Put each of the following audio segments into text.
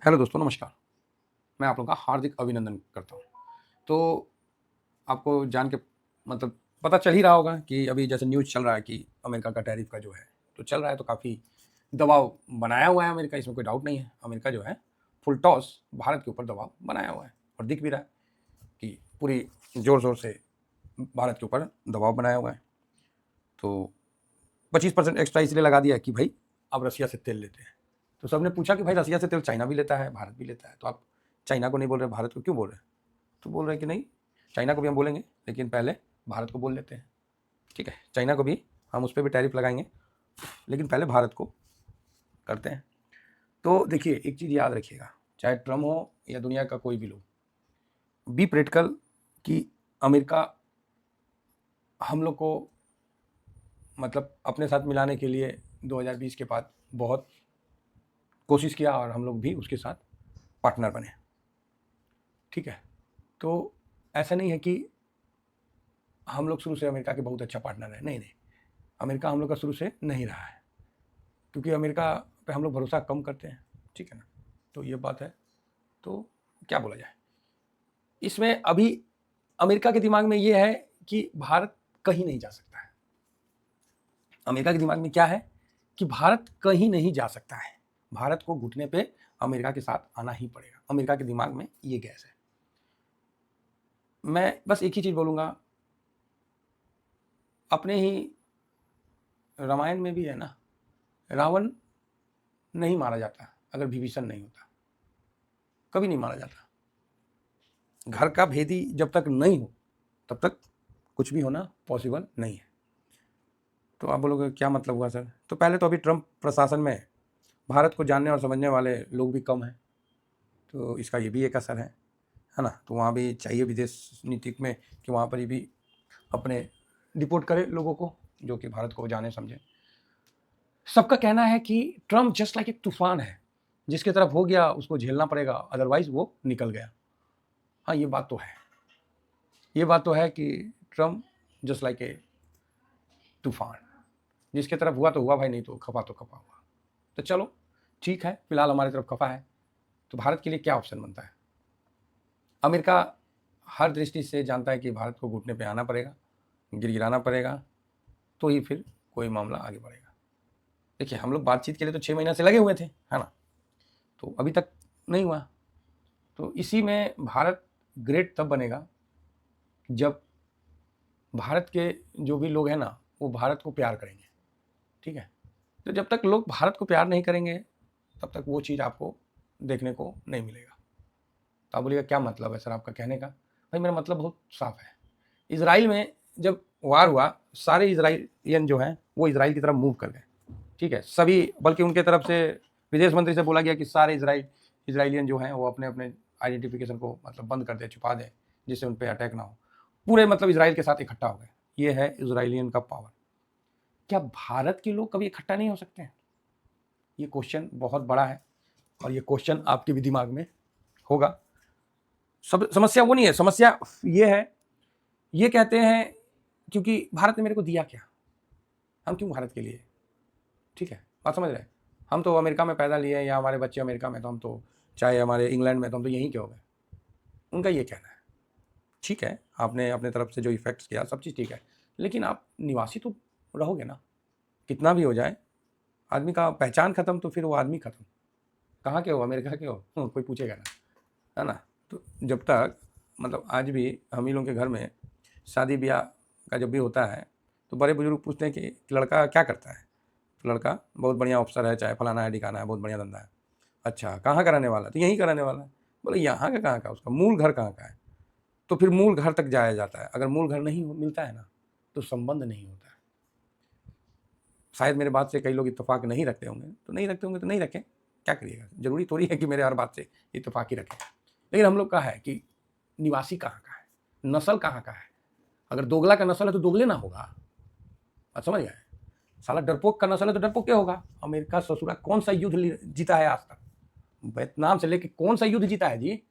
Hello दोस्तों, नमस्कार। मैं आप लोगों का हार्दिक अभिनंदन करता हूँ। तो आपको जान के मतलब पता चल ही रहा होगा कि अभी जैसे न्यूज़ चल रहा है कि अमेरिका का टैरिफ का जो है, तो चल रहा है, तो काफ़ी दबाव बनाया हुआ है अमेरिका, इसमें कोई डाउट नहीं है। अमेरिका जो है फुल टॉस भारत के ऊपर दबाव बनाया हुआ है और दिख भी रहा है कि पूरी ज़ोर-ज़ोर से भारत के ऊपर दबाव बनाया हुआ है। तो 25% एक्स्ट्रा इसलिए लगा दिया कि भाई अब रसिया से तेल लेते हैं। तो सबने पूछा कि भाई रसिया से तेल चाइना भी लेता है, भारत भी लेता है, तो आप चाइना को नहीं बोल रहे, भारत को क्यों बोल रहे हैं? तो बोल रहे हैं कि नहीं, चाइना को भी हम बोलेंगे, लेकिन पहले भारत को बोल लेते हैं। ठीक है, चाइना को भी हम उस पर भी टैरिफ लगाएंगे, लेकिन पहले भारत को करते हैं। तो देखिए, एक चीज़ याद रखिएगा, चाहे ट्रम्प हो या दुनिया का कोई भी लोग, बी प्रैक्टिकल कि अमेरिका हम लोग को मतलब अपने साथ मिलाने के लिए 2020 के बाद बहुत कोशिश किया और हम लोग भी उसके साथ पार्टनर बने। ठीक है, तो ऐसा नहीं है कि हम लोग शुरू से अमेरिका के बहुत अच्छा पार्टनर है, नहीं नहीं, अमेरिका हम लोग का शुरू से नहीं रहा है, क्योंकि अमेरिका पे हम लोग भरोसा कम करते हैं। ठीक है ना, तो ये बात है। तो क्या बोला जाए इसमें, अभी अमेरिका के दिमाग में ये है कि भारत कहीं नहीं जा सकता है। अमेरिका के दिमाग में क्या है कि भारत कहीं नहीं जा सकता है, भारत को घुटने पे अमेरिका के साथ आना ही पड़ेगा। अमेरिका के दिमाग में ये गैस है। मैं बस एक ही चीज़ बोलूँगा, अपने ही रामायण में भी है ना, रावण नहीं मारा जाता अगर विभीषण नहीं होता, कभी नहीं मारा जाता। घर का भेदी जब तक नहीं हो तब तक कुछ भी होना पॉसिबल नहीं है। तो आप बोलोगे क्या मतलब हुआ सर? तो पहले तो अभी ट्रंप प्रशासन में भारत को जानने और समझने वाले लोग भी कम हैं, तो इसका ये भी एक असर है ना। तो वहाँ भी चाहिए विदेश नीति में कि वहाँ पर भी अपने डिपोर्ट करे लोगों को जो कि भारत को जाने समझे। सबका कहना है कि ट्रम्प जस्ट लाइक एक तूफान है, जिसके तरफ हो गया उसको झेलना पड़ेगा, अदरवाइज वो निकल गया। हाँ, ये बात तो है, ये बात तो है कि ट्रम्प जस्ट लाइक ए तूफान, जिसके तरफ हुआ तो हुआ भाई, नहीं तो खफा हुआ। तो चलो ठीक है, फिलहाल हमारी तरफ खफा है, तो भारत के लिए क्या ऑप्शन बनता है? अमेरिका हर दृष्टि से जानता है कि भारत को घुटने पे आना पड़ेगा, गिड़गिड़ाना पड़ेगा, तो ही फिर कोई मामला आगे बढ़ेगा। देखिए, हम लोग बातचीत के लिए तो 6 महीने से लगे हुए थे, है ना, तो अभी तक नहीं हुआ। तो इसी में भारत ग्रेट तब बनेगा जब भारत के जो भी लोग हैं ना, वो भारत को प्यार करेंगे। ठीक है, तो जब तक लोग भारत को प्यार नहीं करेंगे तब तक वो चीज़ आपको देखने को नहीं मिलेगा। तो आप बोलिएगा क्या मतलब है सर आपका कहने का? भाई मेरा मतलब बहुत साफ है। इजराइल में जब वार हुआ, सारे इजराइलियन जो हैं वो इजराइल की तरफ मूव कर गए। ठीक है, सभी, बल्कि उनके तरफ से विदेश मंत्री से बोला गया कि सारे इजराइलियन जो हैं वो अपने अपने आइडेंटिफिकेशन को मतलब बंद कर दे, छुपा दें, जिससे उन पर अटैक ना हो। पूरे मतलब इजराइल के साथ इकट्ठा हो गए। ये है इजराइलियन का पावर। क्या भारत के लोग कभी इकट्ठा नहीं हो सकते हैं? ये क्वेश्चन बहुत बड़ा है और ये क्वेश्चन आपके भी दिमाग में होगा। सब समस्या वो नहीं है, समस्या ये है, ये कहते हैं क्योंकि भारत ने मेरे को दिया क्या, हम क्यों भारत के लिए? ठीक है, बात समझ रहे हैं? हम तो अमेरिका में पैदा लिए या हमारे बच्चे अमेरिका में, तो हम तो चाहे हमारे इंग्लैंड में, तो हम तो यहीं के हो गए। उनका ये कहना है। ठीक है, आपने अपने तरफ से जो इफेक्ट्स किया सब चीज़ ठीक है, लेकिन आप निवासी तो रहोगे ना। कितना भी हो जाए, आदमी का पहचान खत्म तो फिर वो आदमी खत्म। कहाँ के हो? अमेरिका के हो? कोई पूछेगा ना, है ना। तो जब तक मतलब आज भी हम ही लोगों के घर में शादी ब्याह का जब भी होता है, तो बड़े बुजुर्ग पूछते हैं कि लड़का क्या करता है? तो लड़का बहुत बढ़िया अफसर है, चाहे फलाना है ढिकाना है, बहुत बढ़िया धंधा है। अच्छा, कहाँ का रहने वाला है? तो यहीं का रहने वाला है। बोले यहाँ का कहाँ का, उसका मूल घर कहाँ का है? तो फिर मूल घर तक जाया जाता है। अगर मूल घर नहीं मिलता है ना, तो संबंध नहीं होता है। शायद मेरे बात से कई लोग इत्तेफाक नहीं रखते होंगे, तो नहीं रखते होंगे तो नहीं रखें, क्या करिएगा, जरूरी थोड़ी है कि मेरे हर बात से इत्तेफाक ही रखें। लेकिन हम लोग का है कि निवासी कहाँ का है, नस्ल कहाँ का है। अगर दोगला का नस्ल है तो दोगले ना होगा, बात समझ गए? साला डरपोक का नस्ल है तो डरपोक क्या होगा? अमेरिका ससुरा कौन सा युद्ध जीता है आज तक? वियतनाम से लेके कौन सा युद्ध जीता है जी?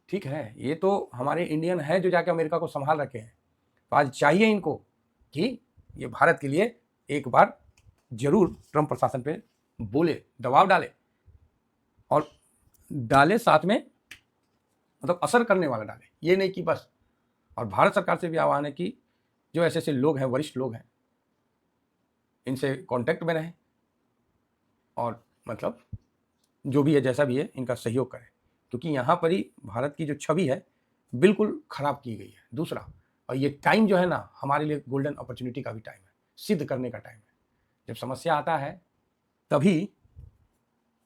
ठीक है, ये तो हमारे इंडियन है जो जाके अमेरिका को संभाल रखे हैं। तो आज चाहिए इनको कि ये भारत के लिए एक बार जरूर ट्रंप प्रशासन पे बोले, दबाव डाले और डाले साथ में, मतलब असर करने वाला डाले, ये नहीं कि बस। और भारत सरकार से भी आह्वान है कि जो ऐसे ऐसे लोग हैं, वरिष्ठ लोग हैं, इनसे कांटेक्ट में रहें और मतलब जो भी है, जैसा भी है, इनका सहयोग करें, क्योंकि यहाँ पर ही भारत की जो छवि है बिल्कुल खराब की गई है। दूसरा, और ये टाइम जो है ना, हमारे लिए गोल्डन अपॉर्चुनिटी का भी टाइम है, सिद्ध करने का टाइम है। जब समस्या आता है तभी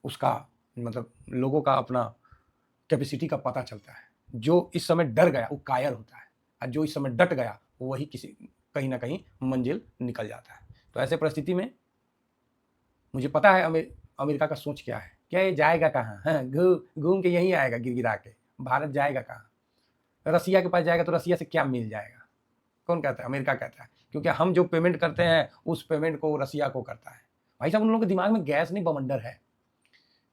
उसका मतलब लोगों का अपना कैपेसिटी का पता चलता है। जो इस समय डर गया वो कायर होता है, और जो इस समय डट गया वही कहीं ना कहीं मंजिल निकल जाता है। तो ऐसे परिस्थिति में मुझे पता है अमेरिका का सोच क्या है, क्या ये जाएगा कहाँ, घूम के यहीं आएगा गिरगिरा के, भारत जाएगा कहाँ, रसिया के पास जाएगा तो रसिया से क्या मिल जाएगा। कौन कहता है? अमेरिका कहता है, क्योंकि हम जो पेमेंट करते हैं उस पेमेंट को रसिया को करता है। भाई साहब, उन लोगों के दिमाग में गैस नहीं, बवंडर है।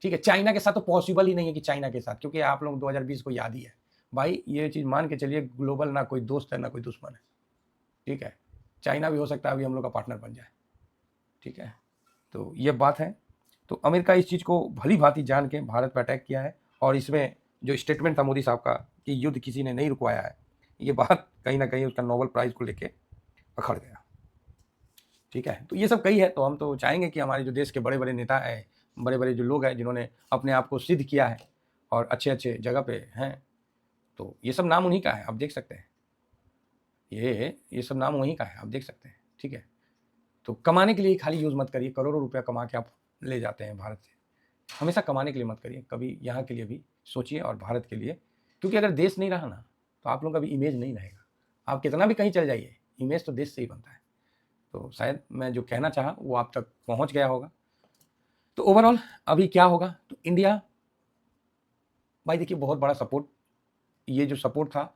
ठीक है, चाइना के साथ तो पॉसिबल ही नहीं है कि चाइना के साथ, क्योंकि आप लोग 2020 को याद ही है भाई, ये चीज़ मान के चलिए, ग्लोबल ना कोई दोस्त है ना कोई दुश्मन है। ठीक है, चाइना भी हो सकता है अभी हम लोग का पार्टनर बन जाए। ठीक है, तो ये बात है। तो अमेरिका इस चीज़ को भली भांति जान के भारत पर अटैक किया है, और इसमें जो स्टेटमेंट था मोदी साहब का कि युद्ध किसी ने नहीं रुकवाया है, ये बात कहीं ना कहीं उसका नोबेल प्राइज़ को लेके अखड़ गया। ठीक है, तो ये सब कही है। तो हम तो चाहेंगे कि हमारे जो देश के बड़े बड़े नेता हैं, बड़े बड़े जो लोग हैं जिन्होंने अपने आप को सिद्ध किया है और अच्छे अच्छे जगह पे हैं, तो ये सब नाम उन्हीं का है, आप देख सकते हैं। ये सब नाम वहीं का है, आप देख सकते हैं। ठीक है, तो कमाने के लिए खाली यूज़ मत करिए। करोड़ों रुपया कमा के आप ले जाते हैं भारत से, हमेशा कमाने के लिए मत करिए, कभी यहाँ के लिए भी सोचिए और भारत के लिए। क्योंकि अगर देश नहीं रहा ना, तो आप लोगों का भी इमेज नहीं रहेगा। आप कितना भी कहीं चल जाइए, इमेज तो देश से ही बनता है। तो शायद मैं जो कहना चाहा वो आप तक पहुँच गया होगा। तो ओवरऑल अभी क्या होगा, तो इंडिया, भाई देखिए, बहुत बड़ा सपोर्ट, ये जो सपोर्ट था,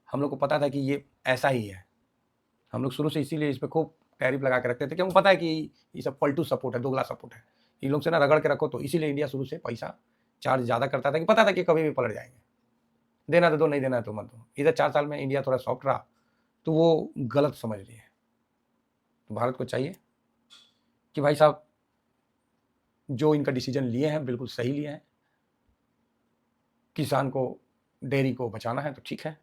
हम लोग को पता था कि ये ऐसा ही है। हम लोग शुरू से इसीलिए इस पर खूब टैरिफ लगा के रखते थे कि हमको पता है कि ये सब पलटू सपोर्ट है, दोगला सपोर्ट है, इन लोग से ना रगड़ के रखो। तो इसीलिए इंडिया शुरू से पैसा चार्ज ज़्यादा करता था, कि पता था कि कभी भी पलट जाएंगे। देना तो दो, नहीं देना तो मत दो। इधर 4 साल में इंडिया थोड़ा सॉफ्ट रहा, तो वो गलत समझ लिए। तो भारत को चाहिए कि भाई साहब, जो इनका डिसीजन लिए हैं बिल्कुल सही लिए हैं। किसान को, डेयरी को बचाना है तो ठीक है,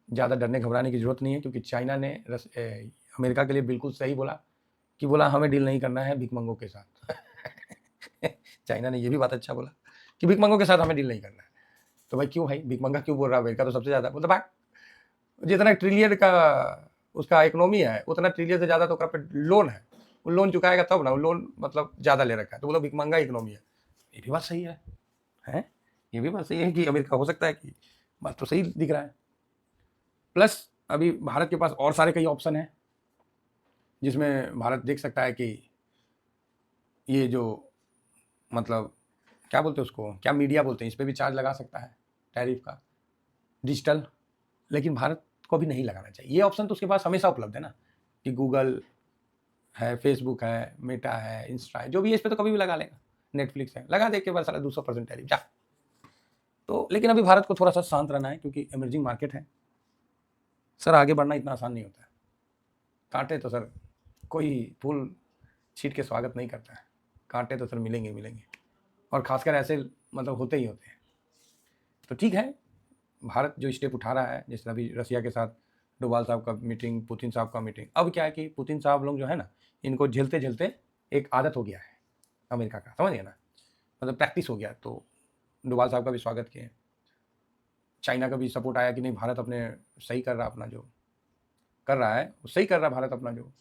ज़्यादा डरने घबराने की ज़रूरत नहीं है, क्योंकि चाइना ने अमेरिका के लिए बिल्कुल सही बोला कि बोला हमें डील नहीं करना है भिखमंगों के साथ। चाइना ने ये भी बात अच्छा बोला कि भिखमंगों के साथ हमें डील नहीं करना है। तो भाई क्यों, भाई भिखमंगा क्यों बोल रहा है? अमेरिका तो सबसे ज़्यादा बोलता, भाई जितना ट्रिलियन का उसका इकोनॉमी है, उतना ट्रिलियन से ज़्यादा तो पे लोन है, वो लोन चुकाएगा तब ना, वो लोन मतलब ज़्यादा ले रखा है, तो बोलो भिखमंगा इकोनॉमी है। ये भी बात सही है, ये भी बात सही है कि अमेरिका हो सकता है कि बात तो सही दिख रहा है। प्लस अभी भारत के पास और सारे कई ऑप्शन हैं, जिसमें भारत देख सकता है कि ये जो मतलब क्या बोलते हैं उसको, क्या मीडिया बोलते हैं, इस पर भी चार्ज लगा सकता है टैरिफ का, डिजिटल। लेकिन भारत को भी नहीं लगाना चाहिए। ये ऑप्शन तो उसके पास हमेशा उपलब्ध है ना, कि गूगल है, फेसबुक है, मेटा है, इंस्टा है, जो भी है, इस पर तो कभी भी लगा लेगा। नेटफ्लिक्स है, लगा दे के बस सारा 200% टैरिफ जा। तो लेकिन अभी भारत को थोड़ा सा शांत रहना है, क्योंकि इमर्जिंग मार्केट है सर, आगे बढ़ना इतना आसान नहीं होता है। कांटे तो सर कोई फूल छीट के स्वागत नहीं करता है, कांटे तो सर मिलेंगे ही मिलेंगे, और खासकर ऐसे मतलब होते ही होते हैं। तो ठीक है, भारत जो स्टेप उठा रहा है, जैसे अभी रसिया के साथ डोभाल साहब का मीटिंग, पुतिन साहब का मीटिंग, अब क्या है कि पुतिन साहब लोग जो है ना, इनको झेलते झेलते एक आदत हो गया है अमेरिका का, समझ गए ना, मतलब प्रैक्टिस हो गया। तो डोभाल साहब का भी स्वागत किए, चाइना का भी सपोर्ट आया कि नहीं, भारत अपने सही कर रहा, अपना जो कर रहा है वो सही कर रहा भारत अपना, जो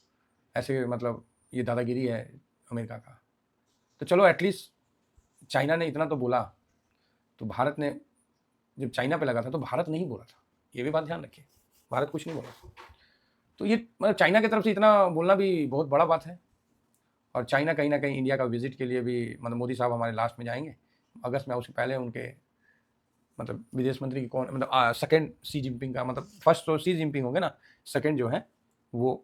ऐसे मतलब ये दादागिरी है अमेरिका का। तो चलो एटलीस्ट चाइना ने इतना तो बोला, तो भारत ने जब चाइना पे लगा था तो भारत नहीं बोला था, ये भी बात ध्यान रखिए, भारत कुछ नहीं बोला था। तो ये मतलब चाइना की तरफ से इतना बोलना भी बहुत बड़ा बात है। और चाइना कहीं ना कहीं इंडिया का विजिट के लिए भी, मतलब मोदी साहब हमारे लास्ट में जाएंगे अगस्त में, उससे पहले उनके मतलब विदेश मंत्री की कौन, मतलब सेकंड सी जिनपिंग का, मतलब फर्स्ट तो सी जिनपिंग होंगे ना, सेकंड जो है वो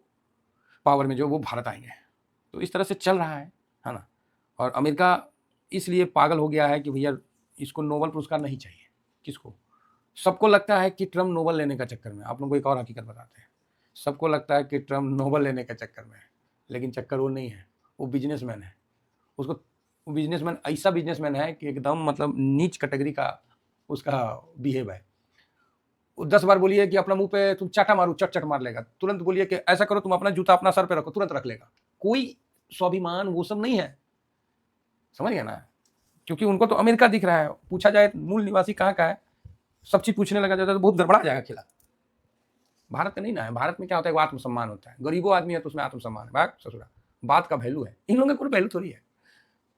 पावर में जो वो भारत आएंगे। तो इस तरह से चल रहा है ना। और अमेरिका इसलिए पागल हो गया है कि भैया इसको नोबेल पुरस्कार नहीं चाहिए। किसको? सबको लगता है कि ट्रम्प नोबेल लेने का चक्कर में, आप लोगों को एक और हकीकत बताते हैं, सबको लगता है कि ट्रम्प नोबेल लेने के चक्कर में है, लेकिन चक्कर वो नहीं है, वो बिजनेसमैन है। उसको बिजनेसमैन ऐसा बिजनेसमैन है कि एकदम मतलब नीच कैटेगरी का उसका बिहेव है। 10 बार बोलिए कि अपना मुंह पे तुम चाटा मारो, चट चट मार लेगा। तुरंत बोलिए कि ऐसा करो, तुम अपना जूता अपना सर पे रखो, तुरंत रख लेगा। कोई स्वाभिमान वो सब नहीं है, समझ गया ना? क्योंकि उनको तो अमेरिका दिख रहा है। पूछा जाए मूल निवासी कहाँ का है, सब चीज पूछने लगा जाता है तो बहुत गड़बड़ा जाएगा खिला। भारत का नहीं ना है। भारत में क्या होता है, वो आत्मसम्मान होता है। गरीबों आदमी है तो उसमें आत्मसम्मान है, भाग ससुरा, बात का वैल्यू है। इन लोगों का कोई वैल्यू थोड़ी है।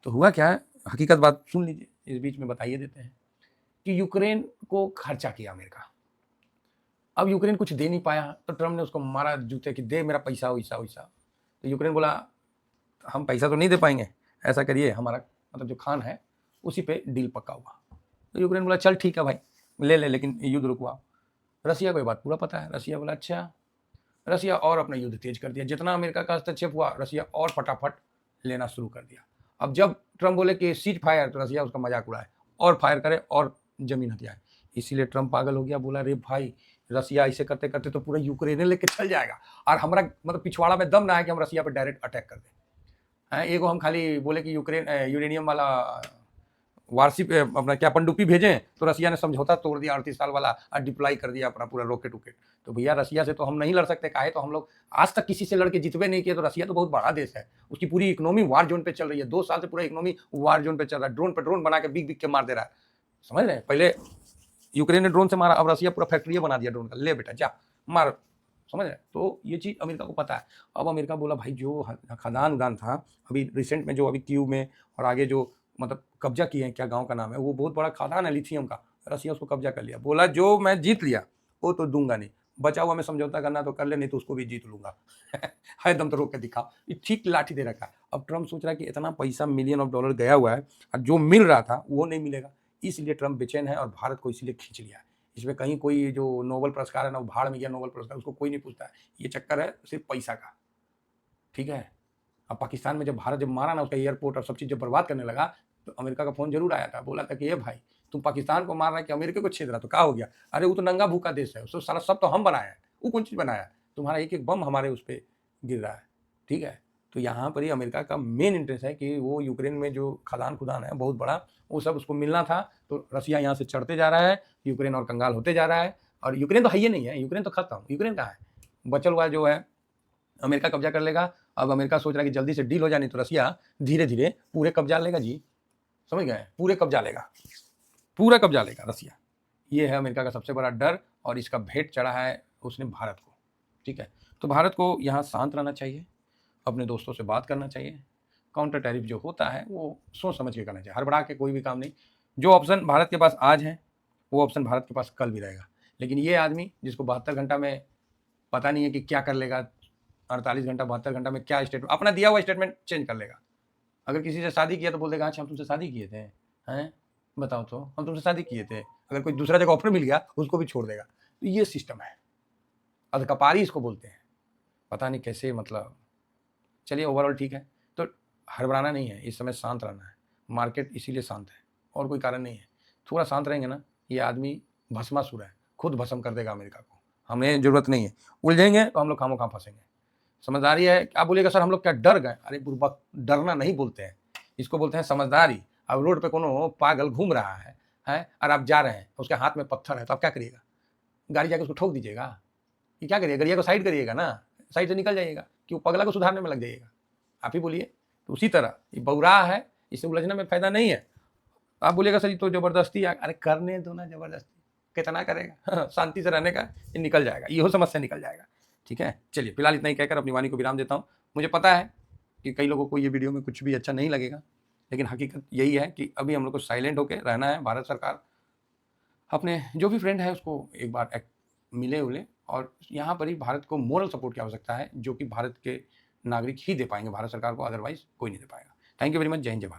तो हुआ क्या है, हकीकत बात सुन लीजिए, इस बीच में बताइए देते हैं कि यूक्रेन को खर्चा किया अमेरिका। अब यूक्रेन कुछ दे नहीं पाया तो ट्रम्प ने उसको मारा जूते कि दे मेरा पैसा वैसा वैसा। तो यूक्रेन बोला हम पैसा तो नहीं दे पाएंगे, ऐसा करिए हमारा मतलब जो खान है उसी पे डील पक्का हुआ। तो यूक्रेन बोला चल ठीक है भाई ले ले, लेकिन युद्ध रुकवाओ। रसिया को ये बात पूरा पता है। रसिया बोला अच्छा। रसिया और अपना युद्ध तेज कर दिया। जितना अमेरिका का हस्तक्षेप हुआ रसिया और फटाफट लेना शुरू कर दिया। अब जब ट्रम्प बोले कि सीज फायर तो रसिया उसका मजाक उड़ाए और फायर करे और जमीन हथियाए। इसीलिए ट्रम्प पागल हो गया, बोला रे भाई रसिया ऐसे करते करते तो पूरा यूक्रेन लेके चल जाएगा और हमारा मतलब पिछवाड़ा में दम ना है कि हम रसिया पर डायरेक्ट अटैक कर दें। एगो हम खाली बोले कि यूक्रेन यूरेनियम वाला वारशिप अपना क्या पनडुब्बी भेजें तो रसिया ने समझौता तोड़ दिया 38 साल वाला और डिप्लॉय कर दिया अपना पूरा रॉकेट उकेट। तो भैया रसिया से तो हम नहीं लड़ सकते, काहे तो हम लोग आज तक किसी से लड़के जितवे नहीं किए। तो रसिया तो बहुत बड़ा देश है, उसकी पूरी इकोनॉमी वार जोन पे चल रही है। 2 साल से पूरा इकोनॉमी वार जोन पे चल रहा है। ड्रोन पे ड्रोन बना के बिक बिक के मार दे रहा है, समझ रहे हैं? पहले यूक्रेन ने ड्रोन से मारा, अब रसिया पूरा फैक्ट्री बना दिया ड्रोन का, ले बेटा जा मार, समझ रहे? तो ये चीज़ अमेरिका को पता है। अब अमेरिका बोला भाई जो खदान उदान था अभी रिसेंट में जो अभी क्यू में और आगे जो मतलब कब्जा किए हैं, क्या गांव का नाम है, वो बहुत बड़ा खदान है लिथियम का। रसिया उसको कब्जा कर लिया। बोला जो मैं जीत लिया वो तो दूंगा नहीं, बचा हुआ में समझौता करना तो कर ले, नहीं तो उसको भी जीत लूंगा। है दम तो रोक के दिखाओ। ये ठीक लाठी दे रखा है। अब ट्रम्प सोच रहा है कि इतना पैसा मिलियन ऑफ डॉलर गया हुआ है और जो मिल रहा था वो नहीं मिलेगा, इसलिए ट्रम्प बेचैन है और भारत को इसलिए खींच लिया है। इसमें कहीं कोई जो नोबेल पुरस्कार है ना, भाड़ में गया नोबेल पुरस्कार, उसको कोई नहीं पूछता है। ये चक्कर है सिर्फ पैसा का, ठीक है? अब पाकिस्तान में जब भारत जब मारा ना, उसका एयरपोर्ट और सब चीज़ जब बर्बाद करने लगा तो अमेरिका का फोन जरूर आया था, बोला था कि ये भाई तुम पाकिस्तान को मार रहा है कि अमेरिका को छेद रहा, तो क्या हो गया? अरे वो तो नंगा भूखा देश है, उसको सारा सब तो हम बनाया है, वो कौन चीज़ बनाया है? तुम्हारा एक एक बम हमारे उस पर गिर रहा है, ठीक है? तो यहाँ पर ही अमेरिका का मेन इंटरेस्ट है कि वो यूक्रेन में जो खदान खुदान है बहुत बड़ा, वो सब उसको मिलना था। तो रसिया यहाँ से चढ़ते जा रहा है, यूक्रेन और कंगाल होते जा रहा है। और यूक्रेन तो है ही नहीं है, यूक्रेन तो खत्म। यूक्रेन कहाँ है? बचल हुआ जो है अमेरिका कब्जा कर लेगा। अब अमेरिका सोच रहा है कि जल्दी से डील हो जाए, नहीं तो रसिया धीरे धीरे पूरे कब्जा लेगा जी, समझ गए? पूरे कब्जा लेगा, पूरा कब्जा लेगा रसिया। ये है अमेरिका का सबसे बड़ा डर और इसका भेंट चढ़ा है उसने भारत को, ठीक है? तो भारत को यहाँ शांत रहना चाहिए, अपने दोस्तों से बात करना चाहिए। काउंटर टैरिफ जो होता है वो सोच समझ के करना चाहिए, हड़बड़ा के कोई भी काम नहीं। जो ऑप्शन भारत के पास आज है वो ऑप्शन भारत के पास कल भी रहेगा। लेकिन ये आदमी जिसको 72 घंटा में पता नहीं है कि क्या कर लेगा, 48 घंटा 72 घंटा में क्या स्टेटमेंट अपना दिया हुआ स्टेटमेंट चेंज कर लेगा। अगर किसी से शादी किया तो बोल देगा अच्छा हम तुमसे शादी किए थे, हैं बताओ तो हम तुमसे शादी किए थे। अगर कोई दूसरा जगह ऑफर मिल गया उसको भी छोड़ देगा। तो ये सिस्टम है, अधकपारी इसको बोलते हैं। पता नहीं कैसे, मतलब चलिए ओवरऑल ठीक है। तो हड़बड़ाना नहीं है, इस समय शांत रहना है। मार्केट इसीलिए शांत है और कोई कारण नहीं है। थोड़ा शांत रहेंगे ना, ये आदमी भस्मासुर है, खुद भस्म कर देगा अमेरिका को। हमें जरूरत नहीं है, उलझेंगे तो हम लोग खामोखा फंसेंगे। समझदारी है। क्या बोलिएगा सर हम लोग क्या डर गए? अरे बुर्बक, डरना नहीं बोलते हैं, इसको बोलते हैं समझदारी। अब रोड पे कोनो पागल घूम रहा है और आप जा रहे हैं, उसके हाथ में पत्थर है, तो आप क्या करिएगा? गाड़ी जाके उसको ठोक दीजिएगा? ये क्या करिएगा? गाड़िया को साइड करिएगा ना, साइड से निकल जाइएगा कि वो पगला को सुधारने में लग जाइएगा? आप ही बोलिए। तो उसी तरह ये बौरा है, इससे उलझने में फायदा नहीं है। आप बोलिएगा सर ये तो जबरदस्ती, अरे करने दो ना जबरदस्ती, कितना करेगा? शांति से रहने का, ये निकल जाएगा, ये समस्या निकल जाएगा, ठीक है? चलिए फिलहाल इतना ही कहकर अपनी वाणी को विराम देता हूँ। मुझे पता है कि कई लोगों को ये वीडियो में कुछ भी अच्छा नहीं लगेगा, लेकिन हकीकत यही है कि अभी हम लोग को साइलेंट होकर रहना है। भारत सरकार अपने जो भी फ्रेंड है उसको एक बार मिले उले, और यहाँ पर ही भारत को मोरल सपोर्ट की आवश्यकता है, जो कि भारत के नागरिक ही दे पाएंगे भारत सरकार को, अदरवाइज कोई नहीं दे पाएगा। Thank you very much. जय हिंद, जय भारत।